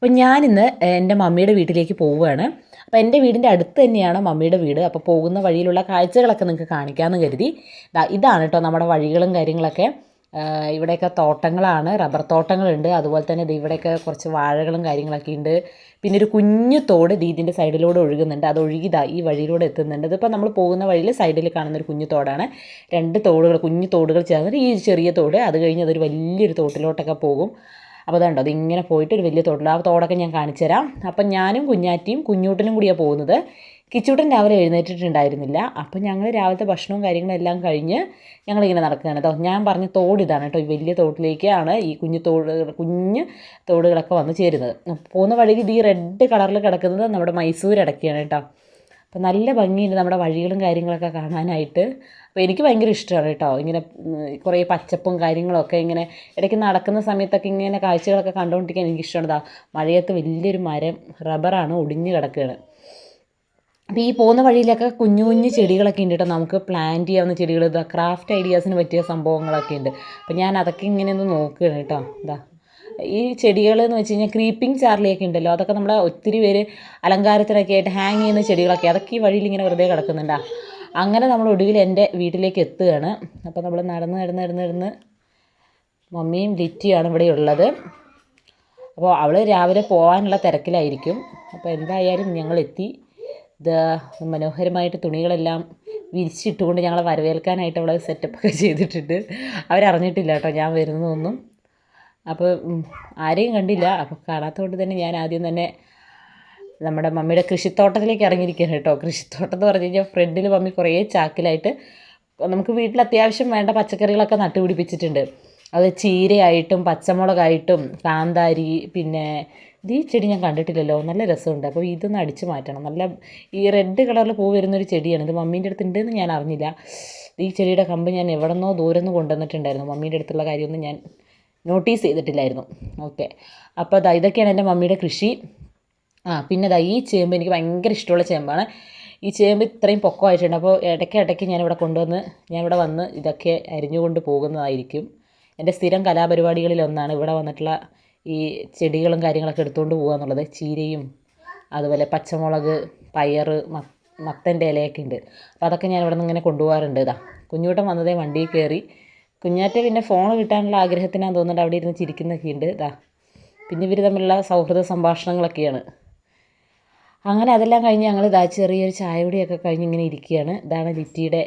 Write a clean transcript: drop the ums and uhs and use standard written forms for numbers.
അപ്പോൾ ഞാനിന്ന് എൻ്റെ മമ്മിയുടെ വീട്ടിലേക്ക് പോവുകയാണ്. അപ്പോൾ എൻ്റെ വീടിൻ്റെ അടുത്ത് തന്നെയാണ് മമ്മിയുടെ വീട്. അപ്പോൾ പോകുന്ന വഴിയിലുള്ള കാഴ്ചകളൊക്കെ നിങ്ങൾക്ക് കാണിക്കാമെന്ന് കരുതി. ഇതാണ് കേട്ടോ നമ്മുടെ വഴികളും കാര്യങ്ങളൊക്കെ. ഇവിടെയൊക്കെ തോട്ടങ്ങളാണ്, റബ്ബർ തോട്ടങ്ങളുണ്ട്. അതുപോലെ തന്നെ ഇവിടെയൊക്കെ കുറച്ച് വാഴകളും കാര്യങ്ങളൊക്കെ ഉണ്ട്. പിന്നെ ഒരു കുഞ്ഞു തോട് ഇതിൻ്റെ സൈഡിലൂടെ ഒഴുകുന്നുണ്ട്. അത് ഒഴുകി ഈ വഴിയിലൂടെ എത്തുന്നുണ്ട്. ഇതിപ്പോൾ നമ്മൾ പോകുന്ന വഴിയിൽ സൈഡിൽ കാണുന്ന ഒരു കുഞ്ഞു തോടാണ്. രണ്ട് തോടുകൾ, കുഞ്ഞു തോടുകൾ ചേർന്നിട്ട് ഈ ചെറിയ തോട്, അത് കഴിഞ്ഞ് അതൊരു വലിയൊരു തോട്ടിലോട്ടൊക്കെ പോകും. അപ്പോൾ അതുണ്ടോ, അതിങ്ങനെ പോയിട്ട് ഒരു വലിയ തോട്ടിൽ, ആ തോടൊക്കെ ഞാൻ കാണിച്ചു തരാം. അപ്പം ഞാനും കുഞ്ഞാറ്റിയും കുഞ്ഞൂട്ടനും കൂടിയാണ് പോകുന്നത്. കിച്ചൂട്ടൻ രാവിലെ എഴുന്നേറ്റിട്ടുണ്ടായിരുന്നില്ല. അപ്പം ഞങ്ങൾ രാവിലത്തെ ഭക്ഷണവും കാര്യങ്ങളും എല്ലാം കഴിഞ്ഞ് ഞങ്ങളിങ്ങനെ നടക്കുകയാണ് കേട്ടോ. ഞാൻ പറഞ്ഞ തോട് ഇതാണ് കേട്ടോ. ഈ വലിയ തോട്ടിലേക്കാണ് ഈ കുഞ്ഞു തോടുകളൊക്കെ വന്ന് ചേരുന്നത്. പോകുന്ന വഴിയിൽ ഈ റെഡ് കളറിൽ കിടക്കുന്നത് നമ്മുടെ മൈസൂർ അടയ്ക്കയാണ് കേട്ടോ. അപ്പം നല്ല ഭംഗിയുണ്ട് നമ്മുടെ വഴികളും കാര്യങ്ങളൊക്കെ കാണാനായിട്ട്. അപ്പോൾ എനിക്ക് ഭയങ്കര ഇഷ്ടമാണ് കേട്ടോ. ഇങ്ങനെ കുറേ പച്ചപ്പും കാര്യങ്ങളൊക്കെ ഇങ്ങനെ ഇടയ്ക്ക് നടക്കുന്ന സമയത്തൊക്കെ ഇങ്ങനെ കാഴ്ചകളൊക്കെ കണ്ടുകൊണ്ടിരിക്കാൻ എനിക്കിഷ്ടമാണ്. മഴയത്ത് വലിയൊരു മരം റബ്ബറാണ്, ഒടിഞ്ഞ് കിടക്കുകയാണ്. അപ്പോൾ ഈ പോകുന്ന വഴിയിലൊക്കെ കുഞ്ഞു കുഞ്ഞു ചെടികളൊക്കെ ഉണ്ട് കേട്ടോ. നമുക്ക് പ്ലാന്റ് ചെയ്യാവുന്ന ചെടികൾ, ക്രാഫ്റ്റ് ഐഡിയാസിന് പറ്റിയ സംഭവങ്ങളൊക്കെ ഉണ്ട്. അപ്പോൾ ഞാൻ അതൊക്കെ ഇങ്ങനെ ഒന്ന് നോക്കുകയാണ് കേട്ടോ. ഈ ചെടികൾ എന്ന് വെച്ച് കഴിഞ്ഞാൽ ക്രീപ്പിംഗ് ചാർലിയൊക്കെ ഉണ്ടല്ലോ, അതൊക്കെ നമ്മുടെ ഒത്തിരി പേര് അലങ്കാരത്തിനൊക്കെ ആയിട്ട് ഹാങ് ചെയ്യുന്ന ചെടികളൊക്കെ, അതൊക്കെ ഈ വഴിയിൽ ഇങ്ങനെ വെറുതെ കിടക്കുന്നുണ്ടാ. അങ്ങനെ നമ്മൾ ഒടുവിൽ എൻ്റെ വീട്ടിലേക്ക് എത്തുകയാണ്. അപ്പോൾ നമ്മൾ നടന്ന് മമ്മിയും ലിറ്റിയാണ് ഇവിടെ ഉള്ളത്. അപ്പോൾ അവൾ രാവിലെ പോകാനുള്ള തിരക്കിലായിരിക്കും. അപ്പോൾ എന്തായാലും ഞങ്ങളെത്തി. മനോഹരമായിട്ട് തുണികളെല്ലാം വിരിച്ചിട്ടുകൊണ്ട് ഞങ്ങളെ വരവേൽക്കാനായിട്ട് അവളെ സെറ്റപ്പൊക്കെ ചെയ്തിട്ടുണ്ട്. അവരറിഞ്ഞിട്ടില്ല കേട്ടോ ഞാൻ വരുന്നതൊന്നും. അപ്പോൾ ആരെയും കണ്ടില്ല. അപ്പോൾ കാണാത്തതുകൊണ്ട് തന്നെ ഞാൻ ആദ്യം തന്നെ നമ്മുടെ മമ്മിയുടെ കൃഷിത്തോട്ടത്തിലേക്ക് ഇറങ്ങിയിരിക്കുകയാണ് കേട്ടോ. കൃഷിത്തോട്ടം എന്ന് പറഞ്ഞു കഴിഞ്ഞാൽ ഫ്രണ്ടിൽ മമ്മി കുറേ ചാക്കിലായിട്ട് നമുക്ക് വീട്ടിൽ അത്യാവശ്യം വേണ്ട പച്ചക്കറികളൊക്കെ നട്ടുപിടിപ്പിച്ചിട്ടുണ്ട്. അത് ചീരയായിട്ടും പച്ചമുളകായിട്ടും കാന്താരി, പിന്നെ ഈ ചെടി ഞാൻ കണ്ടിട്ടില്ലല്ലോ, നല്ല രസമുണ്ട്. അപ്പോൾ ഇതൊന്ന് അടിച്ച് മാറ്റണം. നല്ല ഈ റെഡ് കളറിൽ പൂ വരുന്നൊരു ചെടിയാണ്. ഇത് മമ്മീൻ്റെ അടുത്ത് ഉണ്ടെന്ന് ഞാൻ അറിഞ്ഞില്ല. ഈ ചെടിയുടെ കമ്പ് ഞാൻ എവിടെന്നോ ദൂരം നിന്ന് കൊണ്ടുവന്നിട്ടുണ്ടായിരുന്നു. മമ്മീൻ്റെ അടുത്തുള്ള കാര്യമൊന്നും ഞാൻ നോട്ടീസ് ചെയ്തിട്ടില്ലായിരുന്നു. ഓക്കെ, അപ്പോൾ ഇതൊക്കെയാണ് എൻ്റെ മമ്മിയുടെ കൃഷി. പിന്നെ ഈ ചേമ്പ് എനിക്ക് ഭയങ്കര ഇഷ്ടമുള്ള ചേമ്പാണ്. ഈ ചേമ്പ് ഇത്രയും പൊക്കമായിട്ടുണ്ട്. അപ്പോൾ ഇടയ്ക്ക് ഞാനിവിടെ വന്ന് ഇതൊക്കെ അരിഞ്ഞുകൊണ്ട് പോകുന്നതായിരിക്കും. എൻ്റെ സ്ഥിരം കലാപരിപാടികളിലൊന്നാണ് ഇവിടെ വന്നിട്ടുള്ള ഈ ചെടികളും കാര്യങ്ങളൊക്കെ എടുത്തുകൊണ്ട് പോകുക എന്നുള്ളത്. ചീരയും അതുപോലെ പച്ചമുളക്, പയർ, മത്തൻ്റെ ഇലയൊക്കെ ഉണ്ട്. അപ്പോൾ അതൊക്കെ ഞാൻ ഇവിടെ നിന്ന് ഇങ്ങനെ കൊണ്ടുപോകാറുണ്ട്. കുഞ്ഞൂട്ടൻ വന്നതേ വണ്ടിയിൽ കയറി. കുഞ്ഞാറ്റ പിന്നെ ഫോൺ കിട്ടാനുള്ള ആഗ്രഹത്തിനാന്ന് തോന്നുന്നുണ്ട് അവിടെ ഇരുന്ന് ചിരിക്കുന്നൊക്കെ ഉണ്ട്. പിന്നെ ഇവർ തമ്മിലുള്ള സൗഹൃദ സംഭാഷണങ്ങളൊക്കെയാണ്. അങ്ങനെ അതെല്ലാം കഴിഞ്ഞ് ഞങ്ങൾ ചെറിയൊരു ചായ കുടിയൊക്കെ കഴിഞ്ഞ് ഇങ്ങനെ ഇരിക്കുകയാണ്. ഇതാണ് ലിറ്റിയുടെ